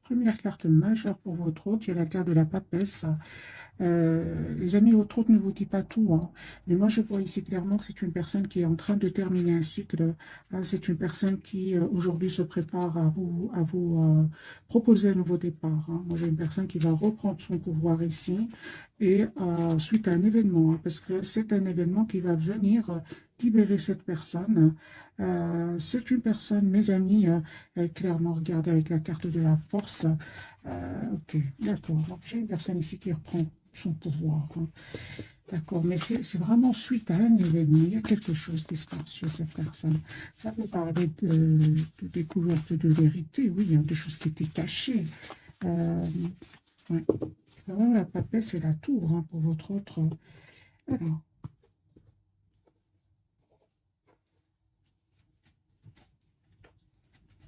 Première carte majeure pour votre hôte, il y a la carte de la papesse. Les amis, votre hôte ne vous dit pas tout, hein. Mais moi, je vois ici clairement que c'est une personne qui est en train de terminer un cycle, hein. C'est une personne qui, aujourd'hui, se prépare à vous proposer un nouveau départ, hein. Moi, j'ai une personne qui va reprendre son pouvoir ici, et suite à un événement, hein, parce que c'est un événement qui va venir libérer cette personne. C'est une personne, mes amis, clairement, regardez avec la carte de la force. Ok, d'accord. Donc, j'ai une personne ici qui reprend son pouvoir, hein. D'accord, mais c'est vraiment suite à un événement. Il y a quelque chose qui se passe chez cette personne. Ça peut parler de découverte de vérité, oui, hein, de choses qui étaient cachées. Euh, ouais. Vraiment, la papesse et la tour, hein, pour votre autre. Alors,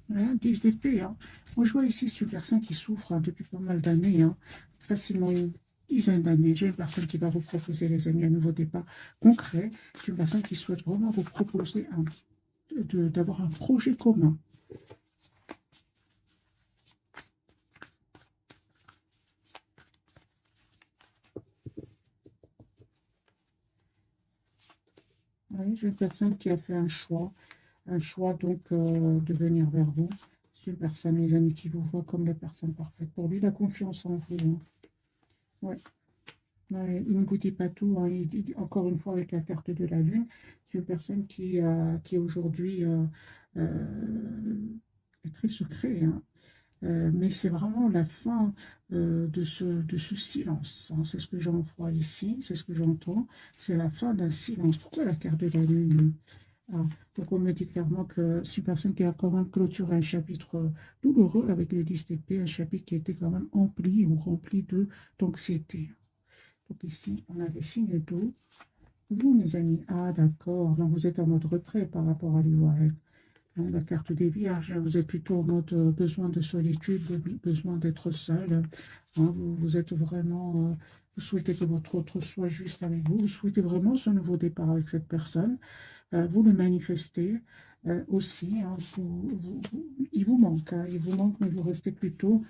voilà, 10 d'épée, hein. Moi, je vois ici, c'est une personne qui souffre, hein, depuis pas mal d'années, hein, facilement une dizaine d'années. J'ai une personne qui va vous proposer, les amis, un nouveau départ concret. C'est une personne qui souhaite vraiment vous proposer d'avoir un projet commun. Oui, j'ai une personne qui a fait un choix donc de venir vers vous. C'est une personne, mes amis, qui vous voit comme la personne parfaite. Pour lui, la confiance en vous, hein. Ouais. Ouais, il ne vous dit pas tout, hein. Encore une fois, avec la carte de la Lune, c'est une personne qui aujourd'hui est très secret, hein. Mais c'est vraiment la fin de ce silence, hein. C'est ce que j'en vois ici, c'est ce que j'entends. C'est la fin d'un silence. Pourquoi la carte de la Lune? Ah, donc on me dit clairement que c'est une personne qui a quand même clôturé un chapitre douloureux avec le 10 d'épée, un chapitre qui a été quand même empli ou rempli d'anxiété. Donc ici, on a les signes d'eau. Vous, mes amis, ah d'accord, donc vous êtes en mode retrait par rapport à lui ou à elle. Hein, la carte des vierges, vous êtes plutôt en mode besoin de solitude, besoin d'être seul, hein. Vous êtes vraiment, vous souhaitez que votre autre soit juste avec vous, vous souhaitez vraiment ce nouveau départ avec cette personne. Vous le manifestez aussi, hein. Il vous manque, hein, il vous manque, mais vous restez plutôt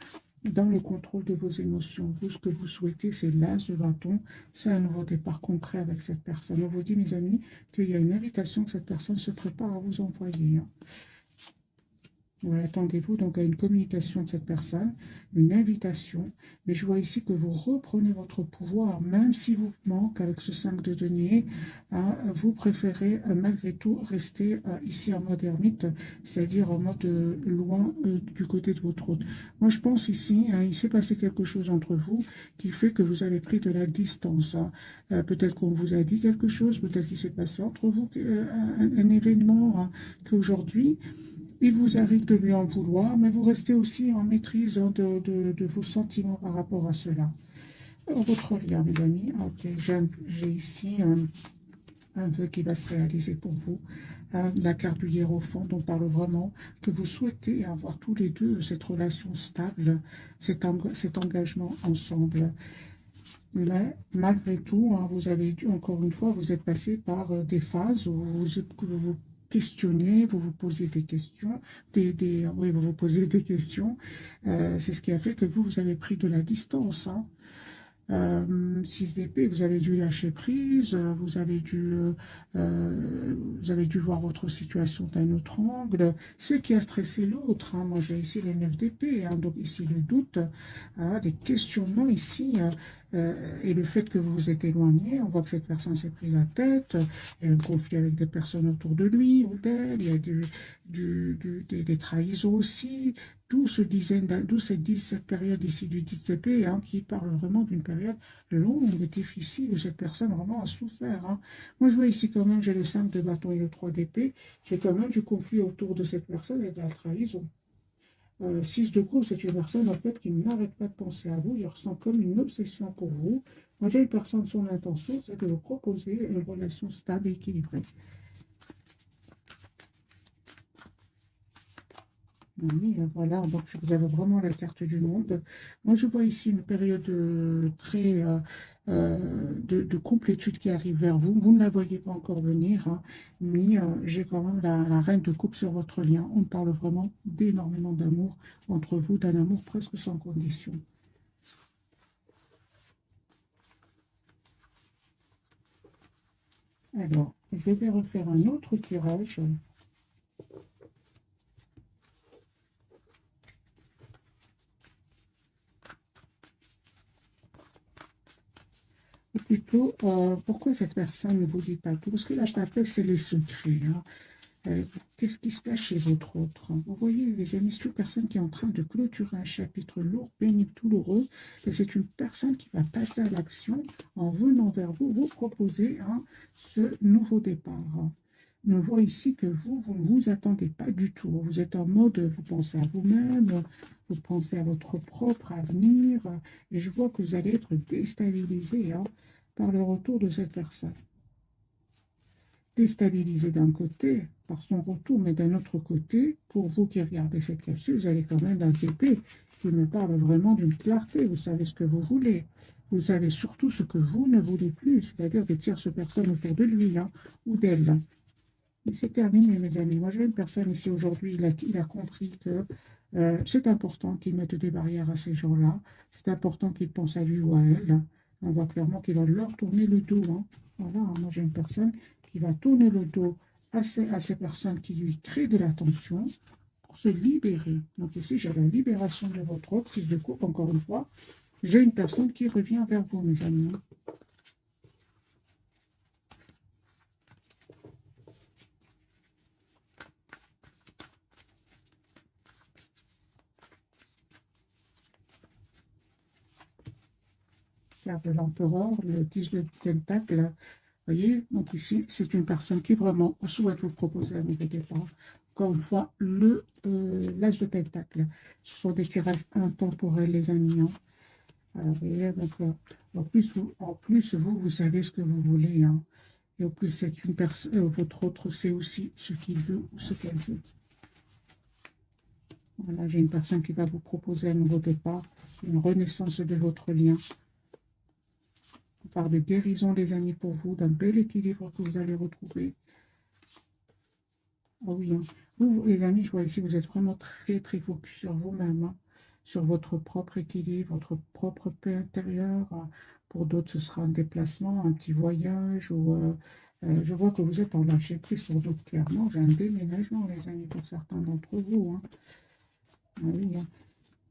dans le contrôle de vos émotions. Vous, ce que vous souhaitez, c'est l'as de bâton, c'est un nouveau départ concret avec cette personne. On vous dit, mes amis, qu'il y a une invitation que cette personne se prépare à vous envoyer, hein. Ouais, attendez-vous donc à une communication de cette personne, une invitation. Mais je vois ici que vous reprenez votre pouvoir, même si vous manque avec ce 5 de denier, hein. Vous préférez malgré tout rester ici en mode ermite, c'est-à-dire en mode loin du côté de votre hôte. Moi, je pense ici, hein, il s'est passé quelque chose entre vous qui fait que vous avez pris de la distance, hein. Peut-être qu'on vous a dit quelque chose, peut-être qu'il s'est passé entre vous un événement, hein, qu'aujourd'hui, il vous arrive de lui en vouloir, mais vous restez aussi en maîtrise, hein, de vos sentiments par rapport à cela. Alors, votre lien, mes amis. Ok, j'ai ici un vœu qui va se réaliser pour vous. La carte du hiérophant, on parle vraiment que vous souhaitez avoir tous les deux cette relation stable, cet engagement ensemble. Mais malgré tout, hein, vous avez dû, encore une fois, vous êtes passé par des phases où vous questionnez, vous vous posez des questions, oui, vous vous posez des questions. C'est ce qui a fait que vous avez pris de la distance, hein. 6 d'épée, vous avez dû lâcher prise, vous avez dû voir votre situation d'un autre angle. Ce qui a stressé l'autre, hein. Moi, j'ai ici les 9 d'épée, hein, donc ici le doute, hein, des questionnements ici, et le fait que vous vous êtes éloigné, on voit que cette personne s'est prise la tête, il y a un conflit avec des personnes autour de lui ou d'elle, il y a des trahisons aussi, d'où cette période ici du 10 hein, qui parle vraiment d'une période longue et difficile où cette personne vraiment a souffert, hein. Moi, je vois ici quand même, j'ai le 5 de bâton et le 3 d'épée, j'ai quand même du conflit autour de cette personne et de la trahison. 6 de coups, c'est une personne en fait qui n'arrête pas de penser à vous, il ressent comme une obsession pour vous. Moi, j'ai une personne, son intention, c'est de vous proposer une relation stable et équilibrée. Oui, voilà, donc vous avez vraiment la carte du monde. Moi, je vois ici une période très de complétude qui arrive vers vous. Vous ne la voyez pas encore venir, hein, mais j'ai quand même la reine de coupe sur votre lien. On parle vraiment d'énormément d'amour entre vous, d'un amour presque sans condition. Alors, je vais refaire un autre tirage. Ou plutôt, pourquoi cette personne ne vous dit pas tout? Parce que la papesse, c'est les secrets, hein. Euh, Qu'est-ce qui se cache chez votre autre? Vous voyez, les amis, c'est une personne qui est en train de clôturer un chapitre lourd, pénible, douloureux, et c'est une personne qui va passer à l'action en venant vers vous, vous proposer, hein, ce nouveau départ. On voit ici que vous ne vous attendez pas du tout. Vous êtes en mode, vous pensez à vous-même, vous pensez à votre propre avenir, et je vois que vous allez être déstabilisé, hein, par le retour de cette personne. Déstabilisé d'un côté par son retour, mais d'un autre côté, pour vous qui regardez cette capsule, vous avez quand même un épée qui me parle vraiment d'une clarté. Vous savez ce que vous voulez. Vous savez surtout ce que vous ne voulez plus, c'est-à-dire des tierces personnes autour de lui, hein, ou d'elle. Et c'est terminé, mes amis. Moi, j'ai une personne ici aujourd'hui, il a compris que c'est important qu'il mette des barrières à ces gens-là. C'est important qu'il pense à lui ou à elle. On voit clairement qu'il va leur tourner le dos, hein. Voilà, hein. Moi, j'ai une personne qui va tourner le dos à ces personnes qui lui créent de la tension pour se libérer. Donc ici, j'ai la libération de votre autre fils de coupe, encore une fois. J'ai une personne qui revient vers vous, mes amis. Carte de l'empereur, le 10 de pentacle. Voyez, donc ici, c'est une personne qui vraiment souhaite vous proposer un nouveau départ. Encore une fois, l'as de pentacle. Ce sont des tirages intemporels, les amis, hein. Alors, vous voyez, donc, en plus, vous savez ce que vous voulez, hein. Et au plus, c'est une personne, votre autre sait aussi ce qu'il veut ou ce qu'elle veut. Voilà, j'ai une personne qui va vous proposer un nouveau départ, une renaissance de votre lien. On parle de guérison, les amis, pour vous, d'un bel équilibre que vous allez retrouver. Ah oui, hein. Vous, les amis, je vois ici, vous êtes vraiment très, très focus sur vous-même, hein, sur votre propre équilibre, votre propre paix intérieure. Pour d'autres, ce sera un déplacement, un petit voyage, ou je vois que vous êtes en lâcher prise. Pour d'autres, clairement, j'ai un déménagement, les amis, pour certains d'entre vous, hein. Ah oui, hein.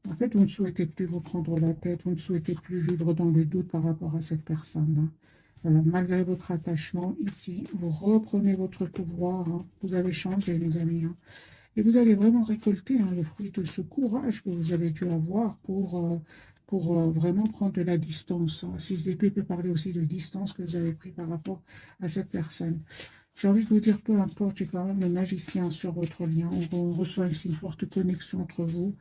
En fait, vous ne souhaitez plus vous prendre la tête, vous ne souhaitez plus vivre dans le doute par rapport à cette personne, hein. Malgré votre attachement, ici, vous reprenez votre pouvoir, hein. Vous avez changé, les amis, hein. Et vous allez vraiment récolter, hein, le fruit de ce courage que vous avez dû avoir pour vraiment prendre de la distance, hein. 6 d'épée peut parler aussi de distance que vous avez pris par rapport à cette personne. J'ai envie de vous dire, peu importe, j'ai quand même le magicien sur votre lien. On reçoit ici une forte connexion entre vous.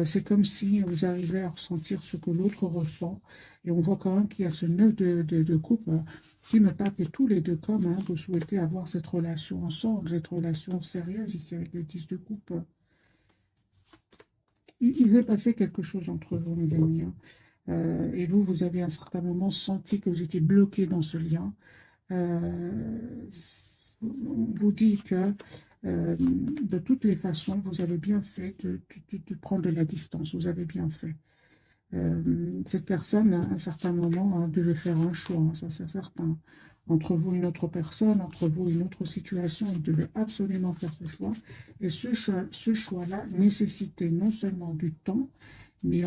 C'est comme si vous arrivez à ressentir ce que l'autre ressent. Et on voit quand même qu'il y a ce nœud de couple, qui me parle que tous les deux, comme, hein, vous souhaitez avoir cette relation ensemble, cette relation sérieuse ici avec le 10 de coupe. Il va passer quelque chose entre vous, mes amis, hein. Et vous, vous avez à un certain moment senti que vous étiez bloqué dans ce lien. Euh, on vous dit que de toutes les façons, vous avez bien fait de prendre de la distance. Vous avez bien fait. Cette personne, à un certain moment, devait faire un choix, hein, ça c'est certain. Entre vous et une autre personne, entre vous et une autre situation, il devait absolument faire ce choix. Et ce choix-là nécessitait non seulement du temps, mais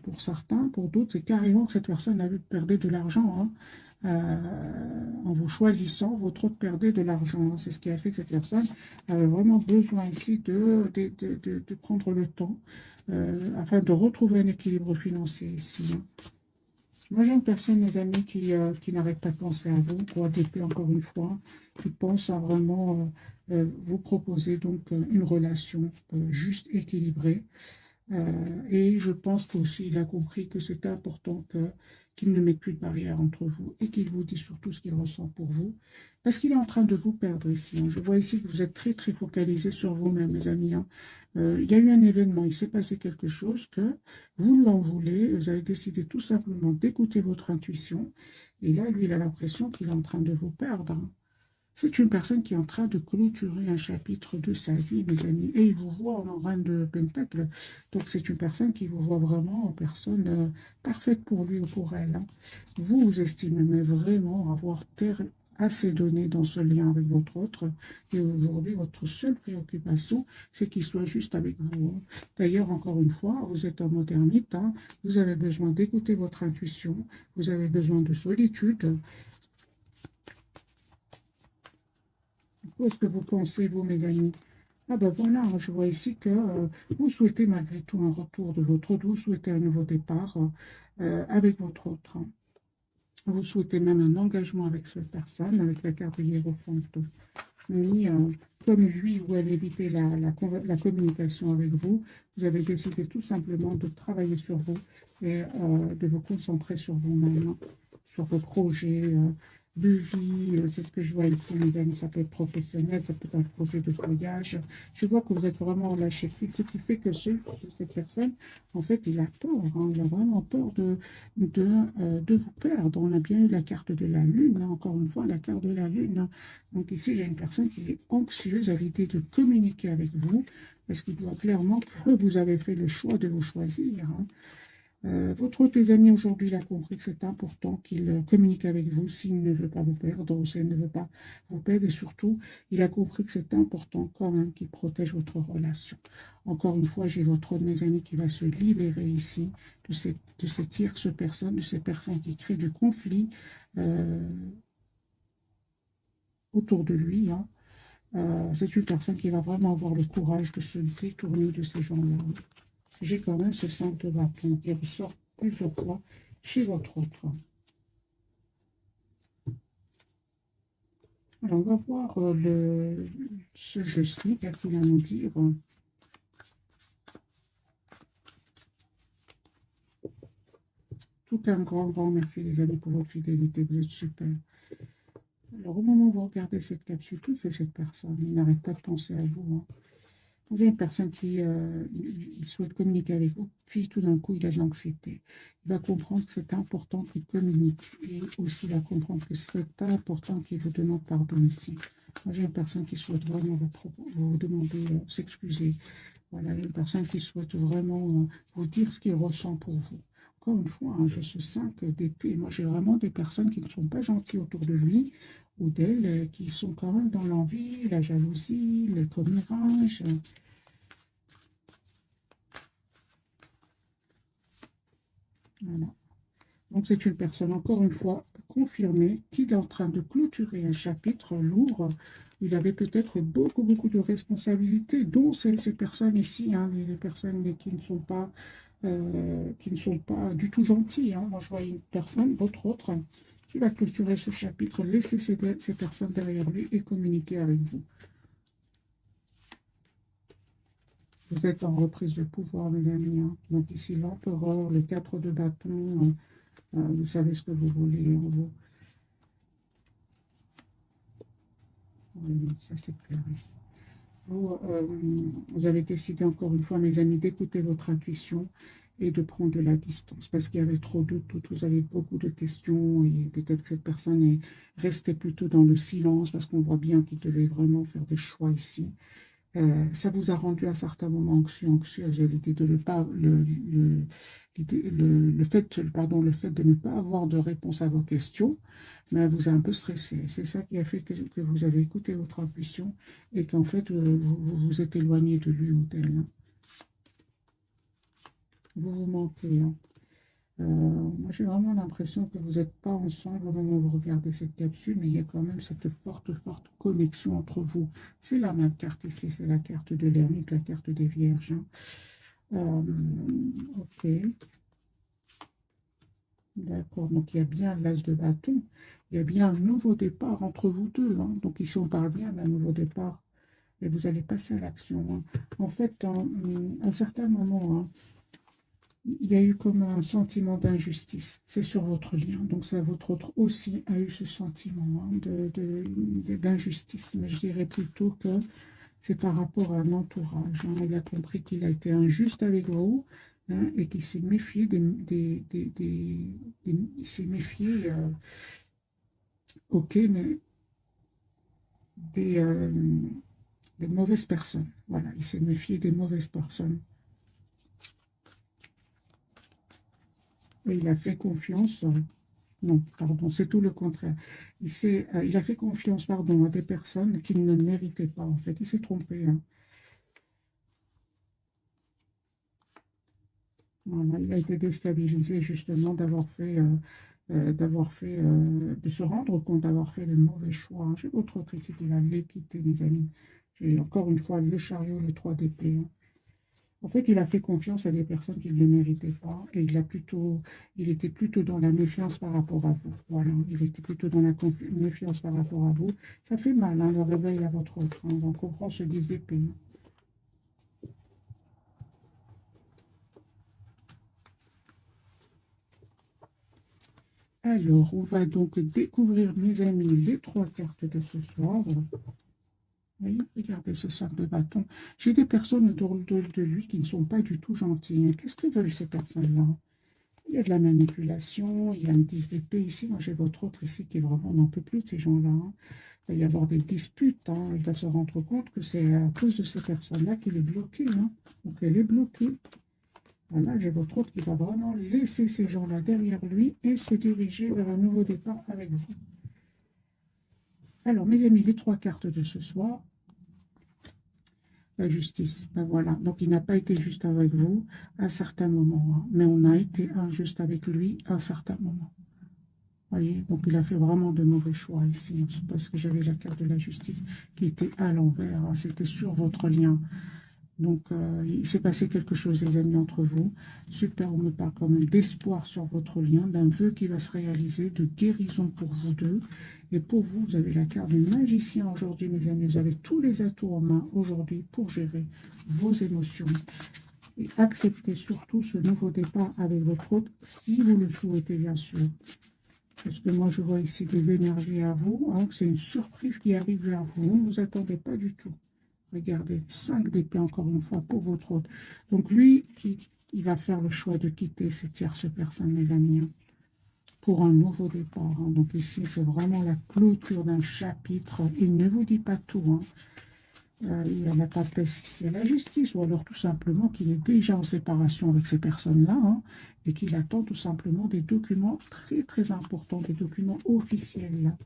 pour certains, pour d'autres, c'est carrément que cette personne avait perdu de l'argent, hein. En vous choisissant, votre autre perdait de l'argent, hein. C'est ce qui a fait que cette personne avait vraiment besoin ici de prendre le temps afin de retrouver un équilibre financier ici, hein. Moi, j'ai une personne, mes amis, qui n'arrête pas de penser à vous, pour ADP encore une fois, qui pense à vraiment vous proposer donc une relation juste, équilibrée. Et je pense qu'aussi, il a compris que c'était important qu'il ne mette plus de barrière entre vous et qu'il vous dise surtout ce qu'il ressent pour vous. Parce qu'il est en train de vous perdre ici, hein. Je vois ici que vous êtes très très focalisé sur vous-même, mes amis, hein. Il y a eu un événement, il s'est passé quelque chose que vous l'en voulez, vous avez décidé tout simplement d'écouter votre intuition. Et là, lui, il a l'impression qu'il est en train de vous perdre, hein. C'est une personne qui est en train de clôturer un chapitre de sa vie, mes amis. Et il vous voit en reine de Pentacle. Donc, c'est une personne qui vous voit vraiment en personne parfaite pour lui ou pour elle, hein. Vous, vous estimez mais vraiment avoir assez donné dans ce lien avec votre autre. Et aujourd'hui, votre seule préoccupation, c'est qu'il soit juste avec vous, hein. D'ailleurs, encore une fois, vous êtes un mode ermite, hein. Vous avez besoin d'écouter votre intuition. Vous avez besoin de solitude. Qu'est-ce que vous pensez, vous, mes amis? Ah ben voilà, je vois ici que vous souhaitez malgré tout un retour de votre autre, vous souhaitez un nouveau départ avec votre autre, hein. Vous souhaitez même un engagement avec cette personne, avec la carte de Hiérophante mis, comme lui ou elle évitait la communication avec vous. Vous avez décidé tout simplement de travailler sur vous et de vous concentrer sur vous-même, hein, sur vos projets de vie. C'est ce que je vois ici, mes amis. Ça peut être professionnel, ça peut être un projet de voyage. Je vois que vous êtes vraiment lâché prise, ce qui fait que cette personne, en fait, il a peur, hein. Il a vraiment peur de vous perdre. On a bien eu la carte de la Lune, hein, encore une fois, la carte de la Lune, hein. Donc ici, il y a une personne qui est anxieuse à l'idée de communiquer avec vous, parce qu'il voit clairement que vous avez fait le choix de vous choisir, hein. Votre autre ami aujourd'hui, il a compris que c'est important qu'il communique avec vous s'il ne veut pas vous perdre ou s'il ne veut pas vous perdre. Et surtout, il a compris que c'est important quand même qu'il protège votre relation. Encore une fois, j'ai votre autre de mes amis qui va se libérer ici de ces tierces personnes, de ces personnes qui créent du conflit autour de lui, hein. C'est une personne qui va vraiment avoir le courage de se détourner de ces gens-là. J'ai quand même ce 5 de bâton qui ressort plusieurs fois chez votre autre. Alors, on va voir ce je-ci, qu'a-t-il à nous dire. Tout un grand merci les amis pour votre fidélité, vous êtes super. Alors, au moment où vous regardez cette capsule, que fait cette personne? Il n'arrête pas de penser à vous, hein. Il y a une personne qui il souhaite communiquer avec vous, puis tout d'un coup, il a de l'anxiété. Il va comprendre que c'est important qu'il communique et aussi il va comprendre que c'est important qu'il vous demande pardon ici. Moi, j'ai une personne qui souhaite vraiment vous demander, s'excuser. Voilà, une personne qui souhaite vraiment vous dire ce qu'il ressent pour vous. Encore une fois, hein, j'ai ce 5 d'épée. Moi, j'ai vraiment des personnes qui ne sont pas gentilles autour de lui ou d'elle, qui sont quand même dans l'envie, la jalousie, le commérage. Voilà. Donc, c'est une personne, encore une fois, confirmée, qui est en train de clôturer un chapitre lourd. Il avait peut-être beaucoup de responsabilités, dont ces personnes ici, hein, les personnes qui ne sont pas du tout gentilles, hein. Moi, je vois une personne, votre autre, qui va clôturer ce chapitre, laisser ces personnes derrière lui et communiquer avec vous. Vous êtes en reprise de pouvoir, mes amis, hein. Donc ici, l'empereur, le 4 de bâton, vous savez ce que vous voulez en vous. Oui, ça c'est clair ici. Vous avez décidé encore une fois, mes amis, d'écouter votre intuition et de prendre de la distance parce qu'il y avait trop de doutes, vous avez beaucoup de questions et peut-être que cette personne est restée plutôt dans le silence parce qu'on voit bien qu'il devait vraiment faire des choix ici. Ça vous a rendu à certains moments anxieux, l'idée de ne pas, le fait, pardon, le fait de ne pas avoir de réponse à vos questions, mais vous a un peu stressé. C'est ça qui a fait que vous avez écouté votre intuition et qu'en fait, vous vous êtes éloigné de lui ou d'elle, hein. Vous vous manquez, hein. Moi, j'ai vraiment l'impression que vous n'êtes pas ensemble au moment où vous regardez cette capsule, mais il y a quand même cette forte connexion entre vous. C'est la même carte ici, c'est la carte de l'ermite, la carte des vierges, hein. Ok, d'accord. Donc, il y a bien l'as de bâton. Il y a bien un nouveau départ entre vous deux, hein. Donc, ici, on parle bien d'un nouveau départ. Et vous allez passer à l'action, hein. En fait, à un certain moment, hein, il y a eu comme un sentiment d'injustice. C'est sur votre lien. Donc ça, votre autre aussi a eu ce sentiment hein, d'injustice. Mais je dirais plutôt que c'est par rapport à l'entourage. Hein. Il a compris qu'il a été injuste avec vous hein, et qu'il s'est méfié il s'est méfié, ok, mais des, euh, des mauvaises personnes. Voilà, il s'est méfié des mauvaises personnes. Et il a fait confiance. Non, pardon, c'est tout le contraire. Il a fait confiance, pardon, à des personnes qu'il ne méritait pas, en fait. Il s'est trompé. Hein. Voilà, il a été déstabilisé, justement, de se rendre compte d'avoir fait le mauvais choix. J'ai votre autre ici qui va l'équiter, mes amis. J'ai encore une fois le chariot, le 3 d'épée. Hein. En fait, il a fait confiance à des personnes qui ne le méritaient pas et il était plutôt dans la méfiance par rapport à vous. Voilà, il était plutôt dans la méfiance par rapport à vous. Ça fait mal, hein, le réveil à votre autre. Hein, on comprend ce 10 d'épée. Alors, on va donc découvrir, mes amis, les trois cartes de ce soir. Oui, regardez ce sac de bâton. J'ai des personnes autour de lui qui ne sont pas du tout gentilles. Qu'est-ce que veulent ces personnes-là? Il y a de la manipulation, il y a un 10 d'épée ici. Moi, j'ai votre autre ici qui est vraiment, on n'en peut plus de ces gens-là. Hein. Il va y avoir des disputes. Hein. Il va se rendre compte que c'est à cause de ces personnes-là qu'il est bloqué. Hein. Donc, elle est bloquée. Voilà, j'ai votre autre qui va vraiment laisser ces gens-là derrière lui et se diriger vers un nouveau départ avec vous. Alors, mes amis, les trois cartes de ce soir. La justice, ben voilà. Donc, il n'a pas été juste avec vous à un certain moment, hein. Mais on a été injuste avec lui à un certain moment. Voyez, donc il a fait vraiment de mauvais choix ici, hein. C'est parce que j'avais la carte de la justice qui était à l'envers, hein. C'était sur votre lien. Donc, il s'est passé quelque chose, les amis, entre vous. Super, on me parle quand même d'espoir sur votre lien, d'un vœu qui va se réaliser, de guérison pour vous deux. Et pour vous, vous avez la carte du magicien aujourd'hui, mes amis. Vous avez tous les atouts en main aujourd'hui pour gérer vos émotions. Et accepter surtout ce nouveau départ avec votre autre, si vous le souhaitez, bien sûr. Parce que moi, je vois ici des énergies à vous. Hein, c'est une surprise qui arrive vers vous. Vous ne vous attendez pas du tout. Regardez, 5 d'épée encore une fois pour votre autre. Donc lui, il va faire le choix de quitter cette tierce personne, mes amis, hein, pour un nouveau départ. Hein. Donc ici, c'est vraiment la clôture d'un chapitre. Il ne vous dit pas tout. Hein. Il n'y en a pas de place ici à la justice, ou alors tout simplement qu'il est déjà en séparation avec ces personnes-là, hein, et qu'il attend tout simplement des documents très très importants, des documents officiels. Là.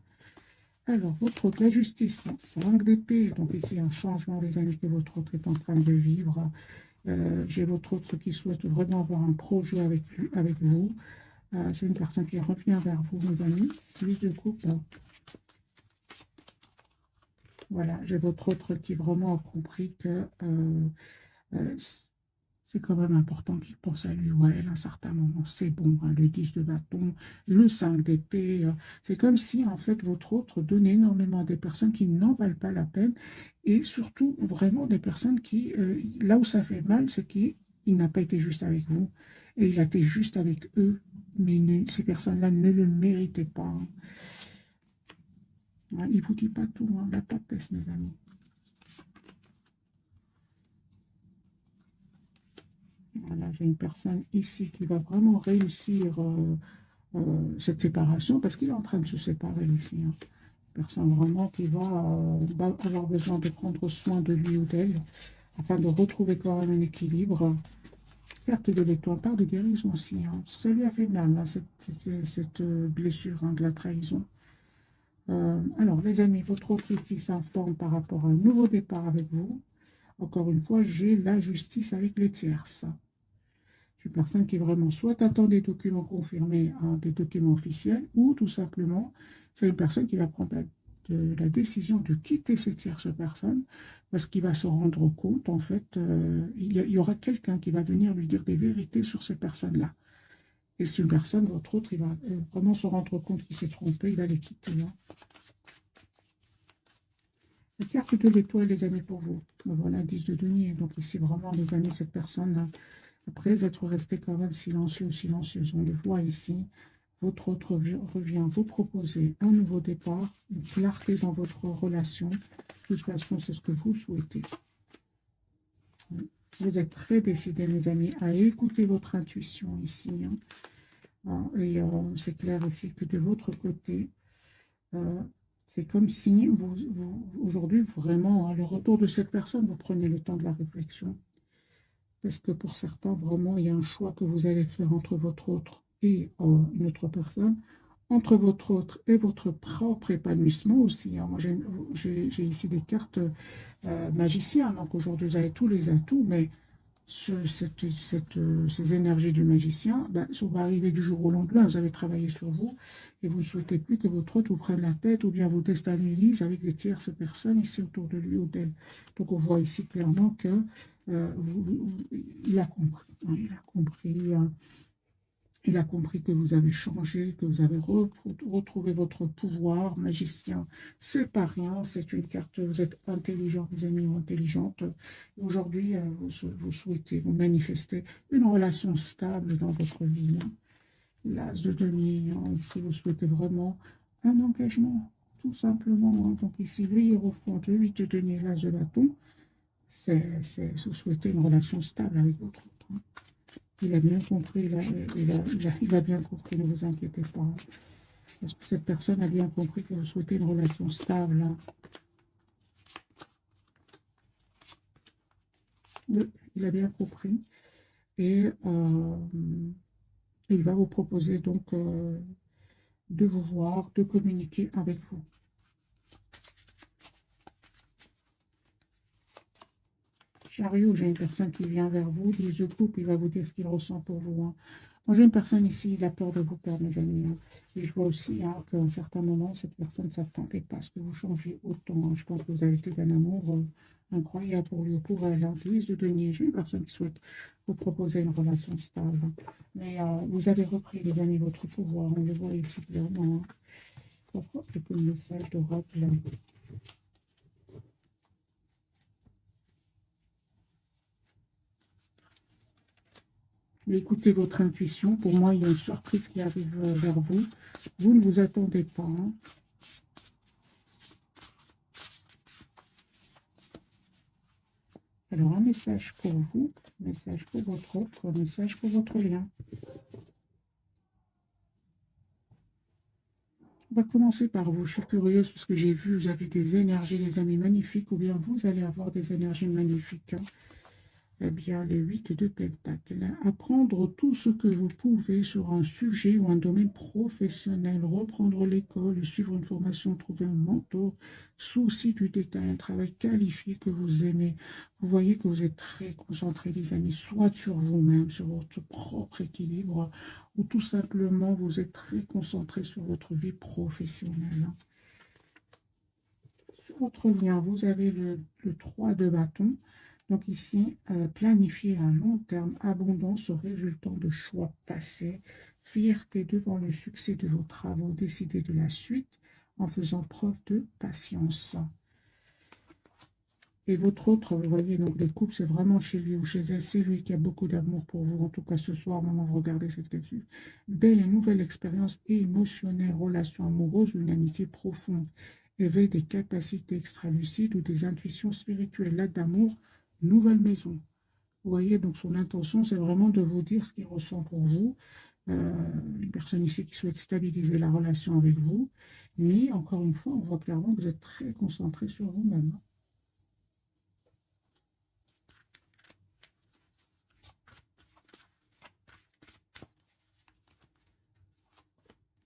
Alors, votre autre, la justice, 5 d'épée. Donc ici, un changement, les amis, que votre autre est en train de vivre. J'ai votre autre qui souhaite vraiment avoir un projet avec vous. C'est une personne qui revient vers vous, mes amis. 6 de coupe. Voilà, j'ai votre autre qui vraiment a compris que euh, c'est quand même important qu'il pense à lui ou à elle à un certain moment. C'est bon, hein, le 10 de bâton, le 5 d'épée. C'est comme si, en fait, votre autre donnait énormément à des personnes qui n'en valent pas la peine. Et surtout, vraiment, des personnes qui, là où ça fait mal, c'est qu'il n'a pas été juste avec vous. Et il a été juste avec eux. Mais ces personnes-là ne le méritaient pas. Hein. Ouais, il ne vous dit pas tout, hein, la papesse, mes amis. Voilà, j'ai une personne ici qui va vraiment réussir cette séparation parce qu'il est en train de se séparer ici. Hein. Une personne vraiment qui va avoir besoin de prendre soin de lui ou d'elle afin de retrouver quand même un équilibre. Carte de l'étoile, part de guérison aussi. Hein, parce que ça lui a fait mal, là, cette blessure hein, de la trahison. Alors, les amis, votre autre ici s'informe par rapport à un nouveau départ avec vous. Encore une fois, j'ai la justice avec les tierces. C'est une personne qui vraiment soit attend des documents confirmés, hein, des documents officiels, ou tout simplement, c'est une personne qui va prendre la décision de quitter cette tierce personne parce qu'il va se rendre compte, en fait, il y aura quelqu'un qui va venir lui dire des vérités sur ces personnes-là. Et c'est une personne, votre autre, il va vraiment se rendre compte qu'il s'est trompé, il va les quitter. Hein. La carte de l'étoile, les amis, pour vous. Ben voilà, 10 de denier. Donc ici, vraiment, les amis, cette personne-là, Après être resté quand même silencieux ou silencieuse, on le voit ici, votre autre revient vous proposer un nouveau départ, une clarté dans votre relation. De toute façon, c'est ce que vous souhaitez. Vous êtes très décidés, mes amis, à écouter votre intuition ici. Et c'est clair ici que de votre côté, c'est comme si aujourd'hui, vraiment, le retour de cette personne, vous prenez le temps de la réflexion. Parce que pour certains, vraiment, il y a un choix que vous allez faire entre votre autre et une autre personne, entre votre autre et votre propre épanouissement aussi. Moi, j'ai ici des cartes magiciennes, donc aujourd'hui, vous avez tous les atouts, mais ces énergies du magicien, ça va arriver du jour au lendemain. Vous avez travaillé sur vous et vous ne souhaitez plus que votre autre vous prenne la tête ou bien vous déstabilise avec des tierces personnes ici autour de lui ou d'elle. Donc on voit ici clairement que il a compris. Il a compris. Il a compris que vous avez changé, que vous avez retrouvé votre pouvoir. Magicien, c'est pas rien, c'est une carte, vous êtes intelligent, mes amis, ou intelligente. Aujourd'hui, vous souhaitez, vous manifester une relation stable dans votre vie. L'as de denier, ici, vous souhaitez vraiment un engagement, tout simplement. Donc ici, le hiérophante, le 8 de denier, l'as de bâton, vous souhaitez une relation stable avec votre autre. Il a bien compris, il a bien compris, ne vous inquiétez pas. Parce que cette personne a bien compris que vous souhaitez une relation stable. Oui, il a bien compris. Et il va vous proposer donc de vous voir, de communiquer avec vous. Chariot, j'ai une personne qui vient vers vous, 10 de coupe, il va vous dire ce qu'il ressent pour vous. Moi, j'ai une personne ici, il a peur de vous perdre, mes amis. Et je vois aussi qu'à un certain moment, cette personne ne s'attendait pas à ce que vous changiez autant. Je pense que vous avez été d'un amour incroyable pour lui ou pour elle. 10 de denier, j'ai une personne qui souhaite vous proposer une relation stable. Mais vous avez repris, les amis, votre pouvoir. On le voit ici clairement. Quelques messages d'oracle. Écoutez votre intuition. Pour moi, il y a une surprise qui arrive vers vous. Vous ne vous attendez pas. Alors, un message pour vous, un message pour votre autre, un message pour votre lien. On va commencer par vous. Je suis curieuse parce que j'ai vu, vous avez des énergies, les amis, magnifiques, ou bien vous allez avoir des énergies magnifiques. Eh bien, le 8 de Pentacle. Apprendre tout ce que vous pouvez sur un sujet ou un domaine professionnel, reprendre l'école, suivre une formation, trouver un mentor, souci du détail, un travail qualifié que vous aimez. Vous voyez que vous êtes très concentrés, les amis, soit sur vous-même, sur votre propre équilibre, ou tout simplement vous êtes très concentrés sur votre vie professionnelle. Sur votre lien, vous avez le 3 de bâton. Donc ici, planifier à long terme, abondance résultant de choix passés, fierté devant le succès de vos travaux, décider de la suite en faisant preuve de patience. Et votre autre, vous voyez, donc les couples, c'est vraiment chez lui ou chez elle, c'est lui qui a beaucoup d'amour pour vous. En tout cas, ce soir, maintenant, vous regardez cette capsule. Belle et nouvelle expérience émotionnelle, relation amoureuse ou une amitié profonde. Éveil des capacités extra-lucides ou des intuitions spirituelles. Là d'amour, nouvelle maison. Vous voyez, donc son intention, c'est vraiment de vous dire ce qu'il ressent pour vous. Une personne ici qui souhaite stabiliser la relation avec vous. Mais, encore une fois, on voit clairement que vous êtes très concentré sur vous-même.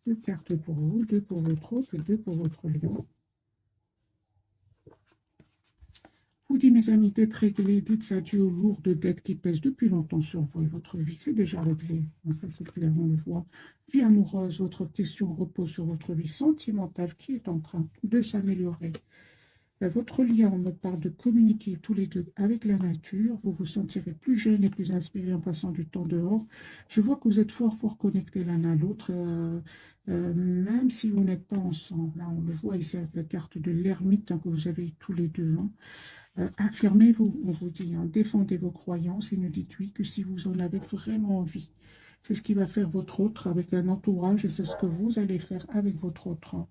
Deux cartes pour vous, deux pour votre autre et deux pour votre lion. Vous dites, mes amis, d'être réglés, dites adieu aux lourdes dettes qui pèsent depuis longtemps sur vous et votre vie. C'est déjà réglé. Ça, c'est clair, on le voit. Vie amoureuse, votre question repose sur votre vie sentimentale qui est en train de s'améliorer. Votre lien, on me parle de communiquer tous les deux avec la nature. Vous vous sentirez plus jeune et plus inspiré en passant du temps dehors. Je vois que vous êtes fort, fort connectés l'un à l'autre, même si vous n'êtes pas ensemble. Là, on le voit ici avec la carte de l'ermite que vous avez tous les deux. Affirmez-vous, on vous dit, hein, défendez vos croyances et ne dites oui que si vous en avez vraiment envie. C'est ce qui va faire votre autre avec un entourage et c'est ce que vous allez faire avec votre autre, hein.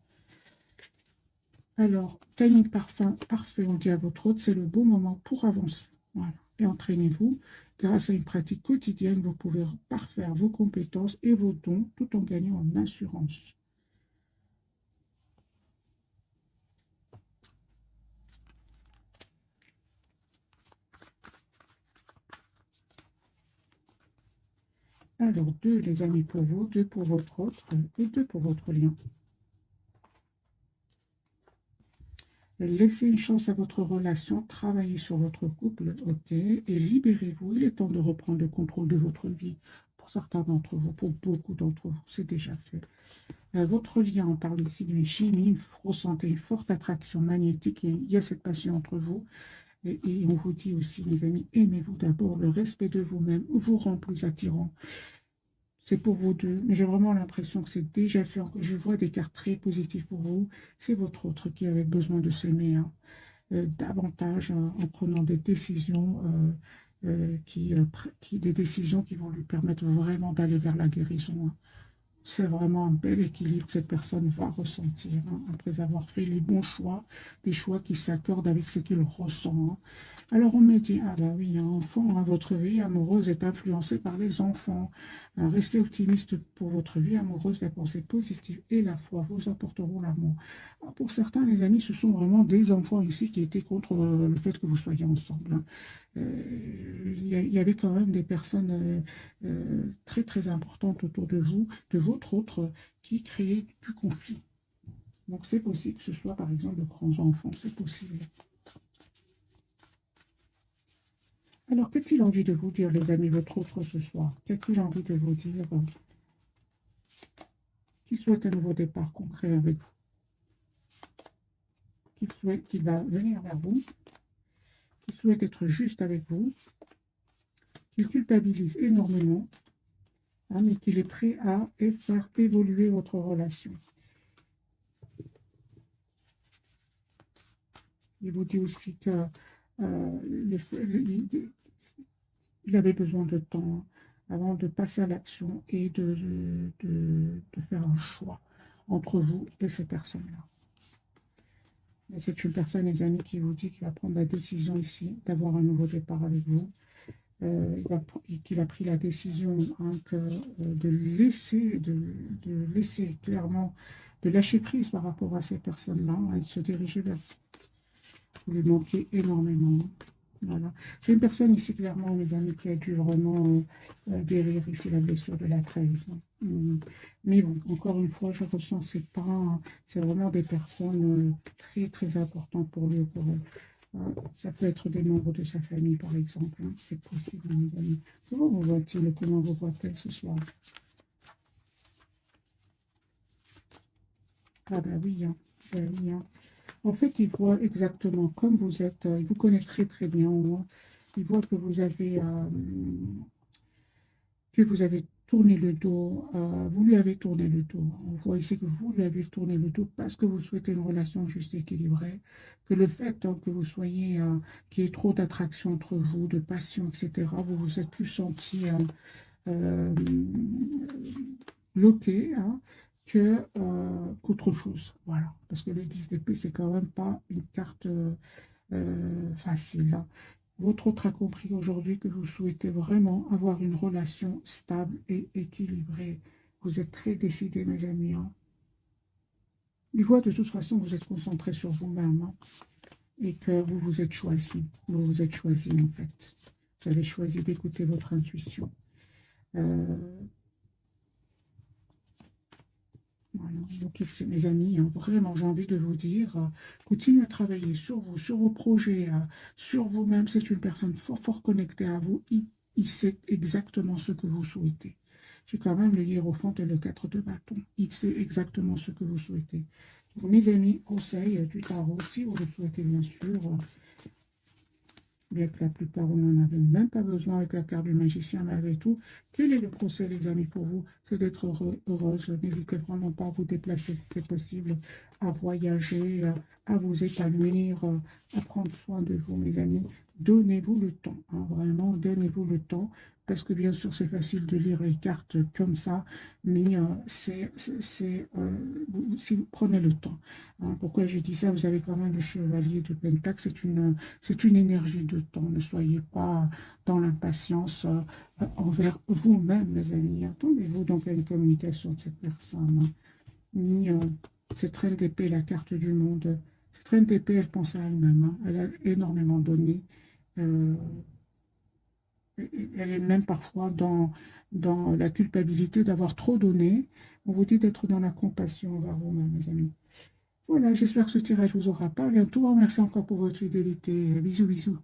Alors, timing parfait, on dit à votre hôte, c'est le bon moment pour avancer. Voilà. Et entraînez-vous. Grâce à une pratique quotidienne, vous pouvez parfaire vos compétences et vos dons tout en gagnant en assurance. Alors, deux, les amis, pour vous, deux pour votre autre et deux pour votre lien. Laissez une chance à votre relation, travaillez sur votre couple, ok, et libérez-vous. Il est temps de reprendre le contrôle de votre vie. Pour certains d'entre vous, pour beaucoup d'entre vous, c'est déjà fait. Votre lien, on parle ici d'une chimie, vous ressentez une forte attraction magnétique et il y a cette passion entre vous. Et on vous dit aussi, mes amis, aimez-vous d'abord, le respect de vous-même vous rend plus attirant. C'est pour vous deux, mais j'ai vraiment l'impression que c'est déjà fait. Je vois des cartes très positives pour vous. C'est votre autre qui avait besoin de s'aimer, hein, davantage, en prenant des décisions, des décisions qui vont lui permettre vraiment d'aller vers la guérison, hein. C'est vraiment un bel équilibre que cette personne va ressentir, hein, après avoir fait les bons choix, des choix qui s'accordent avec ce qu'il ressent, hein. Alors on me dit, ah ben oui, un enfant, hein, votre vie amoureuse est influencée par les enfants. Restez optimiste pour votre vie amoureuse, la pensée positive et la foi vous apporteront l'amour. Pour certains, les amis, ce sont vraiment des enfants ici qui étaient contre le fait que vous soyez ensemble, hein. Il y avait quand même des personnes très très importantes autour de vous, de votre autre, qui créaient du conflit. Donc c'est possible que ce soit par exemple de grands enfants, c'est possible. Alors qu'a-t-il envie de vous dire, les amis, votre autre ce soir? Qu'a-t-il envie de vous dire? Qu'il souhaite un nouveau départ concret avec vous, qu'il souhaite qu'il va venir vers vous, qu'il souhaite être juste avec vous, qu'il culpabilise énormément, hein, mais qu'il est prêt à faire évoluer votre relation. Il vous dit aussi que il avait besoin de temps avant de passer à l'action et de faire un choix entre vous et ces personnes-là. C'est une personne, les amis, qui vous dit qu'il va prendre la décision ici d'avoir un nouveau départ avec vous. Qu'il a pris la décision, hein, de laisser clairement, de lâcher prise par rapport à ces personnes-là, et de se diriger vers vous. Lui manquez énormément. Voilà. J'ai une personne ici, clairement, mes amis, qui a dû vraiment guérir ici la blessure de la trahison. Mais bon, encore une fois, je ressens, c'est vraiment des personnes très, très importantes pour lui ou pour elle. Ça peut être des membres de sa famille, par exemple, hein. C'est possible, mes amis. Comment vous voit-il? Comment vous voit-elle ce soir? Ah ben oui, hein. Ben oui, hein. En fait, il voit exactement comme vous êtes. Il vous connaît très, très bien, hein. Il voit que vous avez tourné le dos, vous lui avez tourné le dos. On voit ici que vous lui avez tourné le dos parce que vous souhaitez une relation juste équilibrée, que le fait, hein, que vous soyez, qu'il y ait trop d'attraction entre vous, de passion, etc., vous vous êtes plus senti euh, bloqué, hein, qu'autre chose. Voilà. Parce que le 10 d'épée, c'est quand même pas une carte facile, hein. Votre autre a compris aujourd'hui que vous souhaitez vraiment avoir une relation stable et équilibrée. Vous êtes très décidés, mes amis, hein. Il voit de toute façon que vous êtes concentré sur vous-même, hein, et que vous vous êtes choisi. Vous vous êtes choisi, en fait. Vous avez choisi d'écouter votre intuition. Euh, Voilà. Donc ici, mes amis, hein, vraiment, j'ai envie de vous dire, continuez à travailler sur vous, sur vos projets, sur vous-même. C'est une personne fort, fort connectée à vous. Il sait exactement ce que vous souhaitez. J'ai quand même le hiérophante et le 4 de bâton. Il sait exactement ce que vous souhaitez. Donc, mes amis, conseils du tarot, si vous le souhaitez, bien sûr. bien que la plupart, on n'en avait même pas besoin avec la carte du magicien, malgré tout. Quel est le conseil, les amis, pour vous? C'est d'être heureuse. N'hésitez vraiment pas à vous déplacer si c'est possible, à voyager, à vous épanouir, à prendre soin de vous, mes amis. Donnez-vous le temps, hein, vraiment, donnez-vous le temps, parce que bien sûr, c'est facile de lire les cartes comme ça, mais si vous prenez le temps. Hein. Pourquoi j'ai dit ça? Vous avez quand même le chevalier de Pentacle, c'est une énergie de temps. Ne soyez pas dans l'impatience envers vous-même, mes amis. Attendez-vous donc à une communication de cette personne. Hein. Ni cette reine d'épée, la carte du monde. Cette reine d'épée, elle pense à elle-même. Hein. Elle a énormément donné. Euh, Elle est même parfois dans la culpabilité d'avoir trop donné. On vous dit d'être dans la compassion envers vous-même, mes amis. Voilà, j'espère que ce tirage vous aura parlé. Un tout grand merci encore pour votre fidélité. Bisous, bisous.